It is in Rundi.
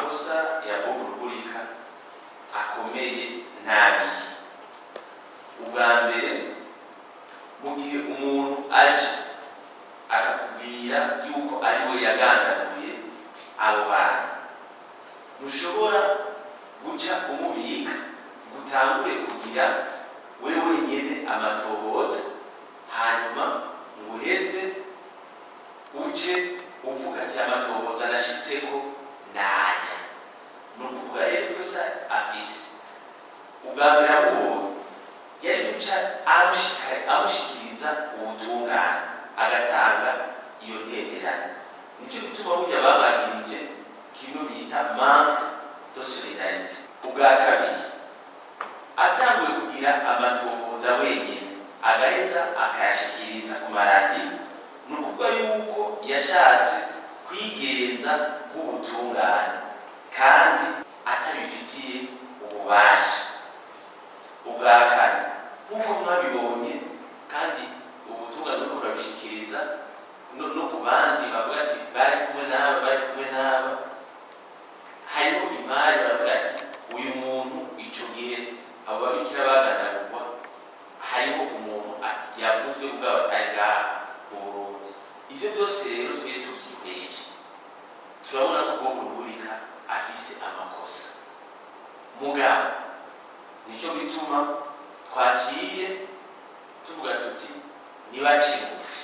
amakosa ya Bob Rugurika akomeye n'abiri. Ubwa mbere, mu gihe umuntu aje akakubwira yuko ari we yagandaguye abo bantu, ntushobora guca umubika ngo utangure kugira we wenyene amatohoza hanyuma ngo uheze uce uvuga ati amatohoza nashitseko naya. Ni ukuvuga rero kosa afise. Ubwa mbere amubonye yari guca amushikiriza ubutungane agatanga iyo ntererano. Nicyo gituma burya babagirije kimwe bita manque de solidarité. Ubwa kabiri, atanguye kugira amatohoza wenyine agaheza akayashikiriza ku maradiyo, ni ukuvuga yuko yashatse kwigenza nk'ubutungane kandi atabifitiye ububasha. Ubwa kane, nk'uko mwabibonye kandi ubutungane nuko burabishikiriza no ku bandi bavuga ati bari kumwe n'aba, hariho imari bavuga ati uyu muntu icyo gihe abo babikira bagandagurwa hariho umuntu yavuzwe ubwabo atari ngaha mu Burundi. Ivyo byose rero twiye tuvyihweje turabona ko Bob Rugurika afise amakosa mugabo, nico bituma twaciye tuvuga tuti nibace ngufi